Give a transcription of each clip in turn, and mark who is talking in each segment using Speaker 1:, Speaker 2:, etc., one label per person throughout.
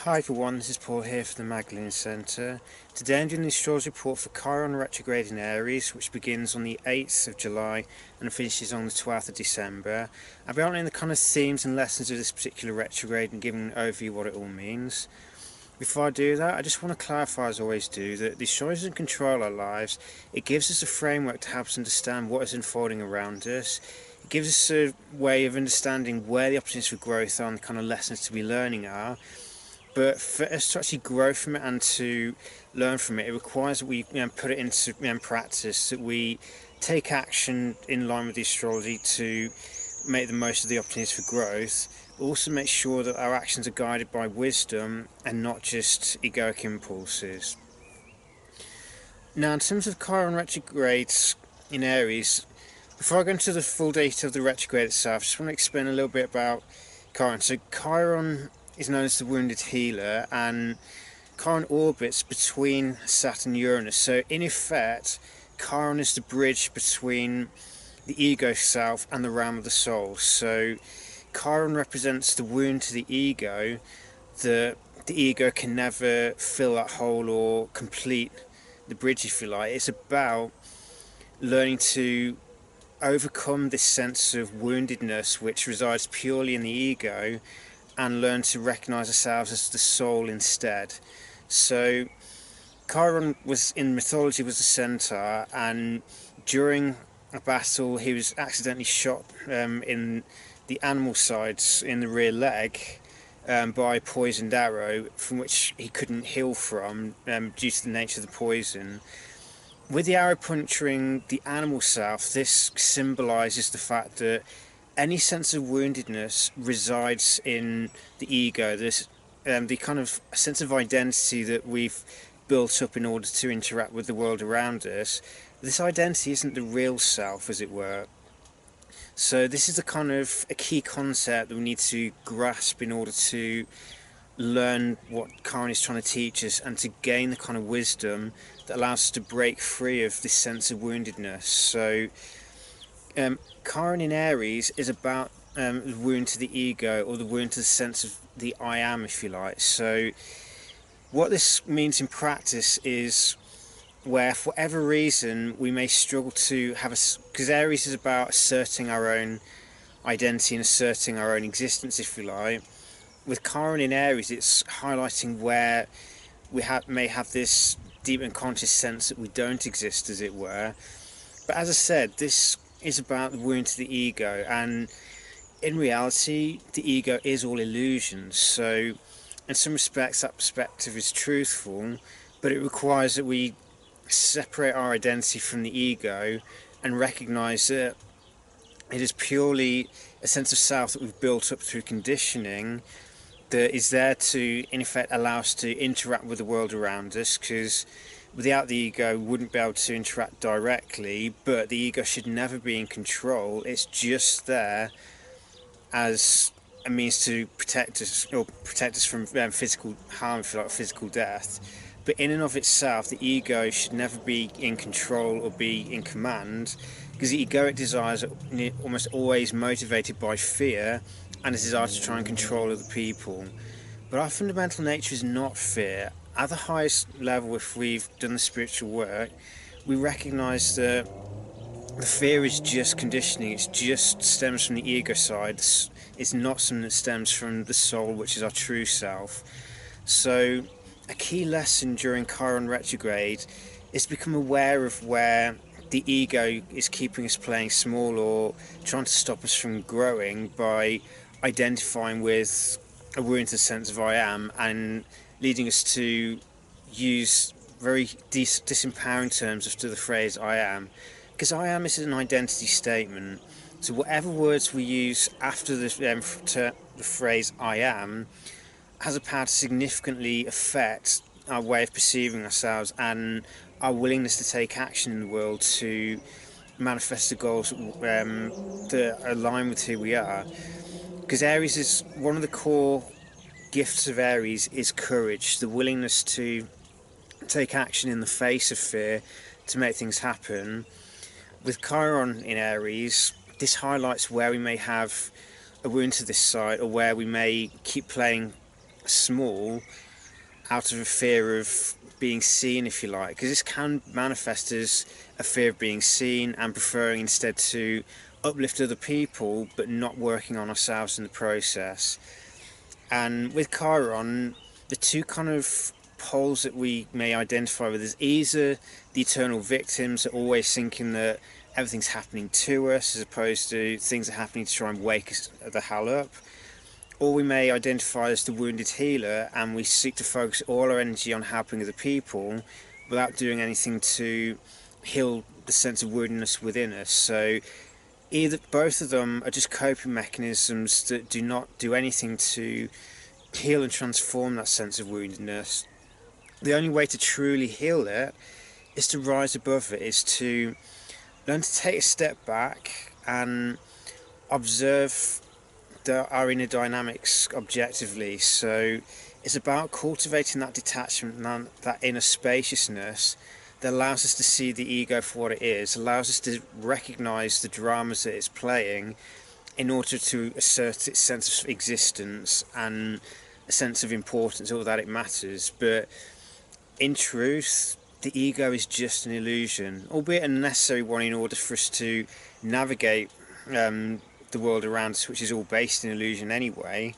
Speaker 1: Hi everyone, this is Paul here from the Magdalene Centre. Today I'm doing the astrology report for Chiron Retrograde in Aries, which begins on the 8th of July and finishes on the 12th of December. I'll be outlining the kind of themes and lessons of this particular retrograde and giving an overview of what it all means. Before I do that, I just want to clarify, as I always do, that the astrology doesn't control our lives. It gives us a framework to help us understand what is unfolding around us. It gives us a way of understanding where the opportunities for growth are and the kind of lessons to be learning are. But for us to actually grow from it and to learn from it, it requires that we put it into practice, that we take action in line with the astrology to make the most of the opportunities for growth, but also make sure that our actions are guided by wisdom and not just egoic impulses. Now, in terms of Chiron retrogrades in Aries, before I go into the full data of the retrograde itself, I just want to explain a little bit about Chiron. So Chiron is known as the wounded healer, and Chiron orbits between Saturn and Uranus. So in effect, Chiron is the bridge between the ego self and the realm of the soul. So Chiron represents the wound to the ego that the ego can never fill that hole or complete the bridge, if you like. It's about learning to overcome this sense of woundedness which resides purely in the ego and learn to recognize ourselves as the soul instead. So Chiron was in mythology was a centaur, and during a battle he was accidentally shot in the animal sides in the rear leg by a poisoned arrow from which he couldn't heal from due to the nature of the poison. With the arrow puncturing the animal self, this symbolizes the fact that any sense of woundedness resides in the ego. There's the kind of sense of identity that we've built up in order to interact with the world around us. This identity isn't the real self, as it were. So this is the kind of a key concept that we need to grasp in order to learn what Chiron is trying to teach us and to gain the kind of wisdom that allows us to break free of this sense of woundedness. So Chiron in Aries is about the wound to the ego, or the wound to the sense of the I am, if you like. So what this means in practice is where, for whatever reason, we may struggle to have because Aries is about asserting our own identity and asserting our own existence, if you like. With Chiron in Aries, it's highlighting where we may have this deep unconscious sense that we don't exist, as it were. But as I said, this is about the wound to the ego, and in reality the ego is all illusions. So in some respects that perspective is truthful, but it requires that we separate our identity from the ego and recognize that it is purely a sense of self that we've built up through conditioning that is there to, in effect, allow us to interact with the world around us, because without the ego we wouldn't be able to interact directly. But the ego should never be in control. It's just there as a means to protect us, or protect us from physical harm, if you like, physical death. But in and of itself, the ego should never be in control or be in command, because the egoic desires are almost always motivated by fear and a desire to try and control other people. But our fundamental nature is not fear. At the highest level, if we've done the spiritual work, we recognise that the fear is just conditioning. It just stems from the ego side. It's not something that stems from the soul, which is our true self. So a key lesson during Chiron retrograde is to become aware of where the ego is keeping us playing small or trying to stop us from growing by identifying with a wounded sense of I am and leading us to use very disempowering terms after the phrase I am, because I am is an identity statement. So whatever words we use after the phrase I am has a power to significantly affect our way of perceiving ourselves and our willingness to take action in the world to manifest the goals that align with who we are. Because Aries is one of the core gifts of Aries is courage, the willingness to take action in the face of fear to make things happen. With Chiron in Aries, this highlights where we may have a wound to this side, or where we may keep playing small out of a fear of being seen, if you like, because this can manifest as a fear of being seen and preferring instead to uplift other people but not working on ourselves in the process. And with Chiron, the two kind of poles that we may identify with is either the eternal victims that are always thinking that everything's happening to us as opposed to things are happening to try and wake us the hell up, or we may identify as the wounded healer and we seek to focus all our energy on helping other people without doing anything to heal the sense of woundedness within us. So either both of them are just coping mechanisms that do not do anything to heal and transform that sense of woundedness. The only way to truly heal it is to rise above it, is to learn to take a step back and observe our inner dynamics objectively. So it's about cultivating that detachment, that inner spaciousness that allows us to see the ego for what it is, allows us to recognise the dramas that it's playing in order to assert its sense of existence and a sense of importance, or that it matters. But in truth, the ego is just an illusion, albeit a necessary one in order for us to navigate the world around us, which is all based in illusion anyway.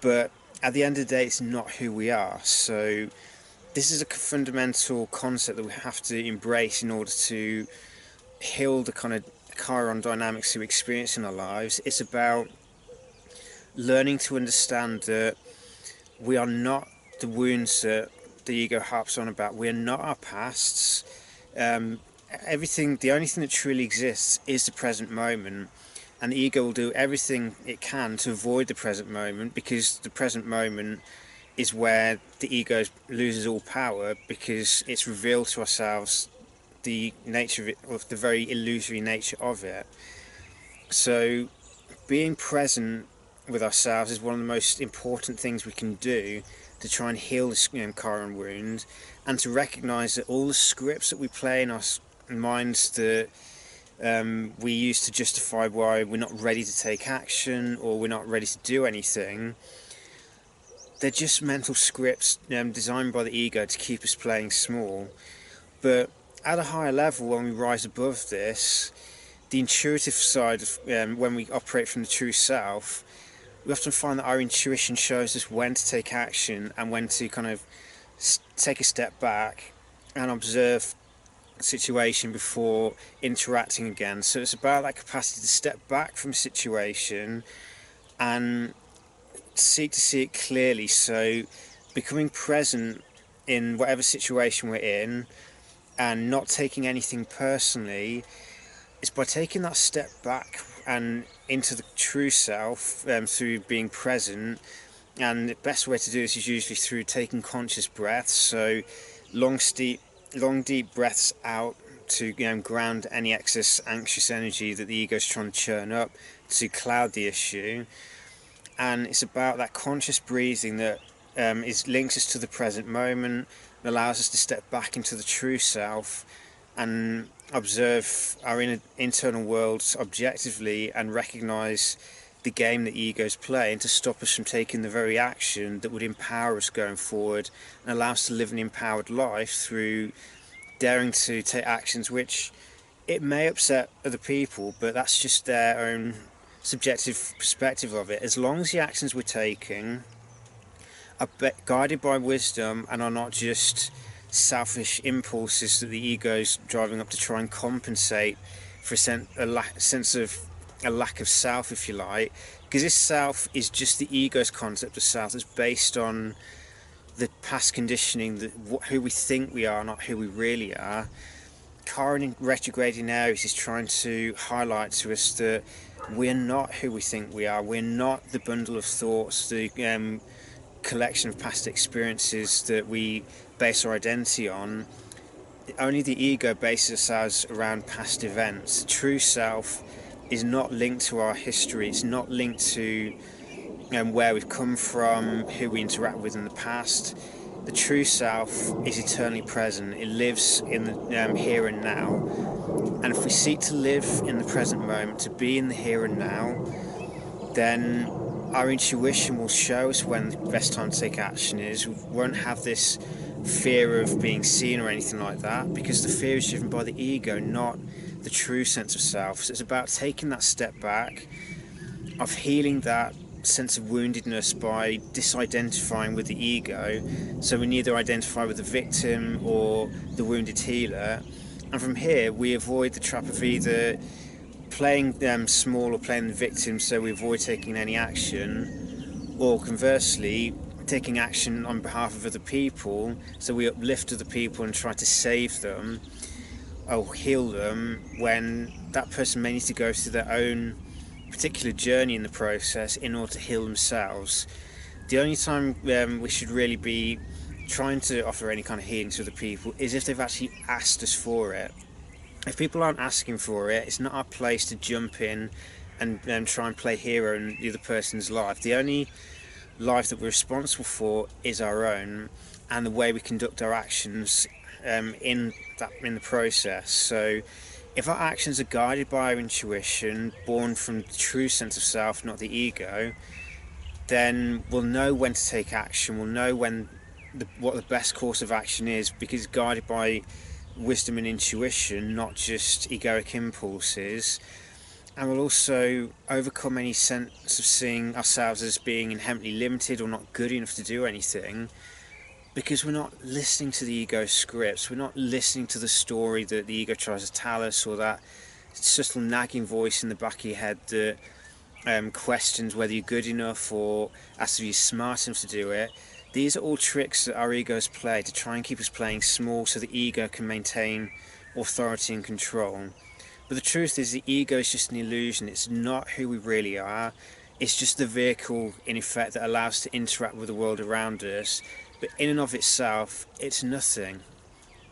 Speaker 1: But at the end of the day, it's not who we are. So this is a fundamental concept that we have to embrace in order to heal the kind of Chiron dynamics that we experience in our lives. It's about learning to understand that we are not the wounds that the ego harps on about. We are not our pasts. The only thing that truly exists is the present moment, and the ego will do everything it can to avoid the present moment, because the present moment is where the ego loses all power, because it's revealed to ourselves the nature of it, or the very illusory nature of it. So being present with ourselves is one of the most important things we can do to try and heal this Chiron wound, and to recognise that all the scripts that we play in our minds that we use to justify why we're not ready to take action or we're not ready to do anything, they're just mental scripts designed by the ego to keep us playing small. But at a higher level, when we rise above this, the intuitive side of when we operate from the true self, we often find that our intuition shows us when to take action and when to kind of take a step back and observe the situation before interacting again. So it's about that capacity to step back from a situation and seek to see it clearly. So becoming present in whatever situation we're in and not taking anything personally is by taking that step back and into the true self through being present. And the best way to do this is usually through taking conscious breaths. So long deep breaths out to ground any excess anxious energy that the ego is trying to churn up to cloud the issue. And it's about that conscious breathing that links us to the present moment, and allows us to step back into the true self and observe our internal worlds objectively and recognise the game that egos play, and to stop us from taking the very action that would empower us going forward and allow us to live an empowered life through daring to take actions which it may upset other people, but that's just their own subjective perspective of it. As long as the actions we're taking are guided by wisdom and are not just selfish impulses that the ego's driving up to try and compensate for a lack of self, if you like, because this self is just the ego's concept of self that's based on the past conditioning, who we think we are, not who we really are. Chiron in retrograde in Aries is trying to highlight to us that we're not who we think we are. We're not the bundle of thoughts, the collection of past experiences that we base our identity on. Only the ego bases ourselves around past events. The true self is not linked to our history. It's not linked to where we've come from, who we interact with in the past. The true self is eternally present. It lives in the here and now. And if we seek to live in the present moment, to be in the here and now, then our intuition will show us when the best time to take action is. We won't have this fear of being seen or anything like that, because the fear is driven by the ego, not the true sense of self. So it's about taking that step back, of healing that sense of woundedness by disidentifying with the ego. So we neither identify with the victim or the wounded healer. And from here, we avoid the trap of either playing small or playing the victim, so we avoid taking any action, or conversely, taking action on behalf of other people, so we uplift other people and try to save them or heal them, when that person may need to go through their own particular journey in the process in order to heal themselves. The only time we should really be trying to offer any kind of healing to other people is if they've actually asked us for it. If people aren't asking for it, it's not our place to jump in and try and play hero in the other person's life. The only life that we're responsible for is our own, and the way we conduct our actions in the process. So if our actions are guided by our intuition, born from the true sense of self, not the ego, then we'll know when to take action. We'll know what the best course of action is, because it's guided by wisdom and intuition, not just egoic impulses. And we'll also overcome any sense of seeing ourselves as being inherently limited or not good enough to do anything, because we're not listening to the ego scripts. We're not listening to the story that the ego tries to tell us, or that subtle nagging voice in the back of your head that questions whether you're good enough or asks if you're smart enough to do it. These are all tricks that our egos play to try and keep us playing small, so the ego can maintain authority and control. But the truth is, the ego is just an illusion. It's not who we really are. It's just the vehicle, in effect, that allows us to interact with the world around us. But in and of itself, it's nothing.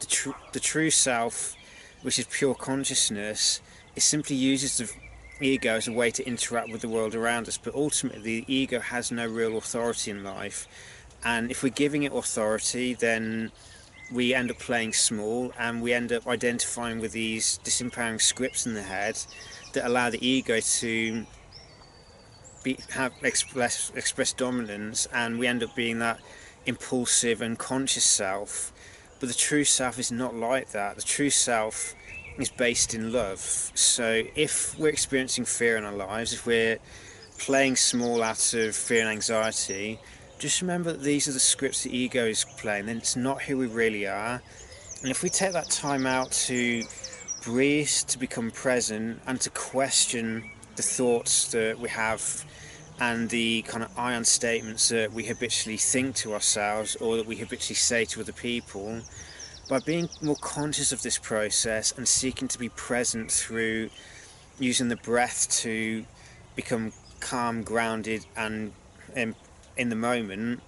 Speaker 1: The true self, which is pure consciousness, it simply uses the ego as a way to interact with the world around us. But ultimately, the ego has no real authority in life. And if we're giving it authority, then we end up playing small, and we end up identifying with these disempowering scripts in the head that allow the ego to express dominance, and we end up being that impulsive and conscious self. But the true self is not like that. The true self is based in love. So if we're experiencing fear in our lives, if we're playing small out of fear and anxiety, just remember that these are the scripts the ego is playing, and it's not who we really are. And if we take that time out to breathe, to become present, and to question the thoughts that we have and the kind of iron statements that we habitually think to ourselves or that we habitually say to other people, by being more conscious of this process and seeking to be present through using the breath to become calm, grounded, and in the moment,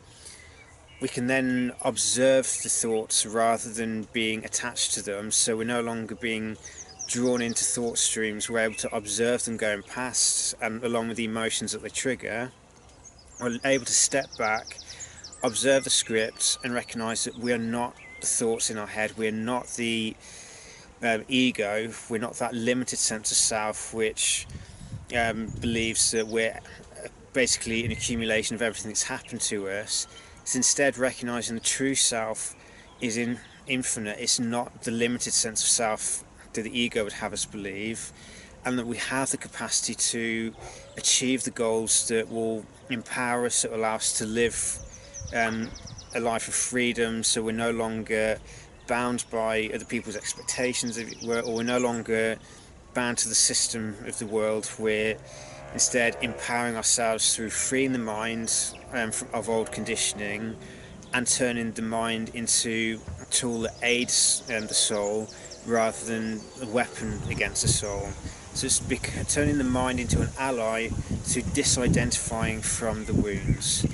Speaker 1: we can then observe the thoughts rather than being attached to them. So we're no longer being drawn into thought streams. We're able to observe them going past, and along with the emotions that they trigger, we're able to step back, observe the scripts, and recognize that we are not the thoughts in our head. We're not the ego. We're not that limited sense of self which believes that we're basically an accumulation of everything that's happened to us. It's instead recognizing the true self is infinite. It's not the limited sense of self that the ego would have us believe, and that we have the capacity to achieve the goals that will empower us, that will allow us to live a life of freedom, so we're no longer bound by other people's expectations, or we're no longer bound to the system of the world. We're instead empowering ourselves through freeing the mind of old conditioning, and turning the mind into a tool that aids the soul rather than a weapon against the soul. So it's turning the mind into an ally to disidentifying from the wounds.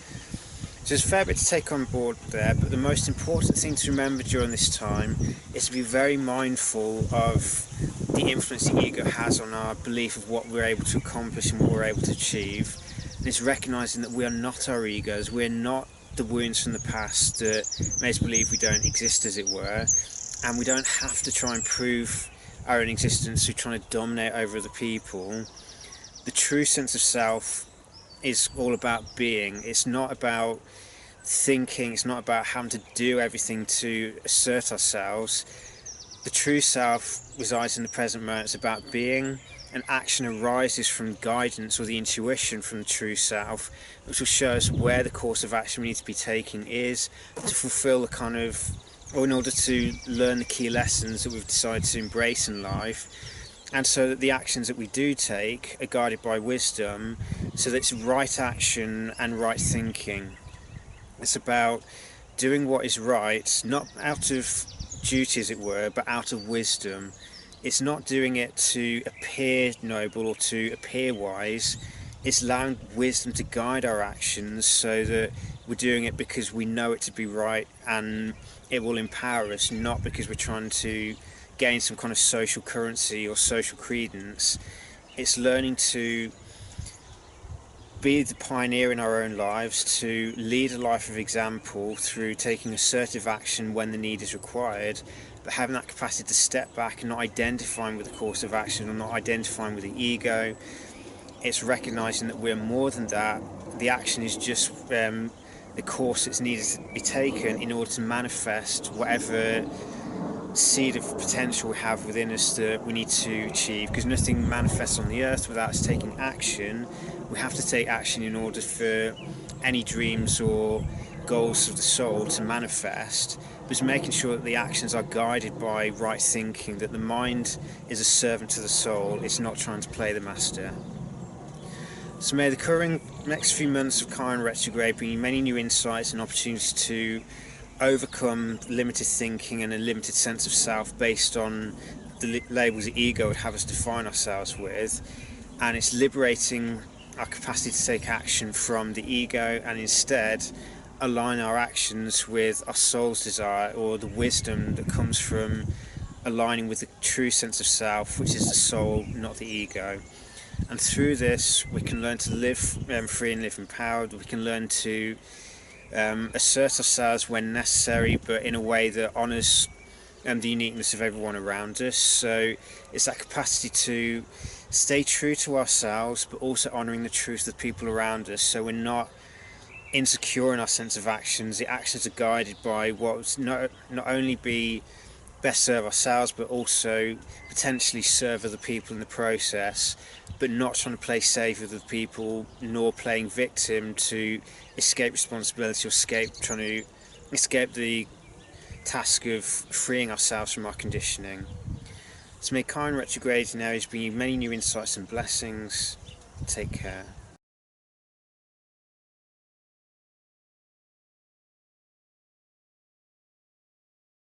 Speaker 1: So there's a fair bit to take on board there, but the most important thing to remember during this time is to be very mindful of the influence the ego has on our belief of what we're able to accomplish and what we're able to achieve. And it's recognising that we are not our egos, we're not the wounds from the past that made us believe we don't exist, as it were, and we don't have to try and prove our own existence through trying to dominate over other people. The true sense of self is all about being. It's not about thinking, it's not about having to do everything to assert ourselves. The true self resides in the present moment. It's about being, and action arises from guidance or the intuition from the true self, which will show us where the course of action we need to be taking is to fulfill the kind of, or in order to learn the key lessons that we've decided to embrace in life, and so that the actions that we do take are guided by wisdom, so that it's right action and right thinking. It's about doing what is right, not out of duty as it were, but out of wisdom. It's not doing it to appear noble or to appear wise. It's allowing wisdom to guide our actions so that we're doing it because we know it to be right and it will empower us, not because we're trying to gain some kind of social currency or social credence. It's learning to be the pioneer in our own lives, to lead a life of example through taking assertive action when the need is required, but having that capacity to step back and not identifying with the course of action or not identifying with the ego. It's recognizing that we're more than that. The action is just the course that's needed to be taken in order to manifest whatever seed of potential we have within us that we need to achieve, because nothing manifests on the earth without us taking action. We have to take action in order for any dreams or goals of the soul to manifest, but it's making sure that the actions are guided by right thinking, that the mind is a servant to the soul, it's not trying to play the master. So may the current next few months of Chiron retrograde bring you many new insights and opportunities to overcome limited thinking and a limited sense of self based on the labels the ego would have us define ourselves with, and it's liberating our capacity to take action from the ego and instead align our actions with our soul's desire, or the wisdom that comes from aligning with the true sense of self, which is the soul, not the ego. And through this we can learn to live free and live empowered. We can learn to assert ourselves when necessary, but in a way that honours the uniqueness of everyone around us. So it's that capacity to stay true to ourselves, but also honouring the truth of the people around us, so we're not insecure in our sense of actions. The actions are guided by what not only be best serve ourselves, but also potentially serve other people in the process, but not trying to play safe with other people, nor playing victim to escape responsibility or trying to escape the task of freeing ourselves from our conditioning. So may Chiron retrograde in Aries bring you many new insights and blessings. Take care.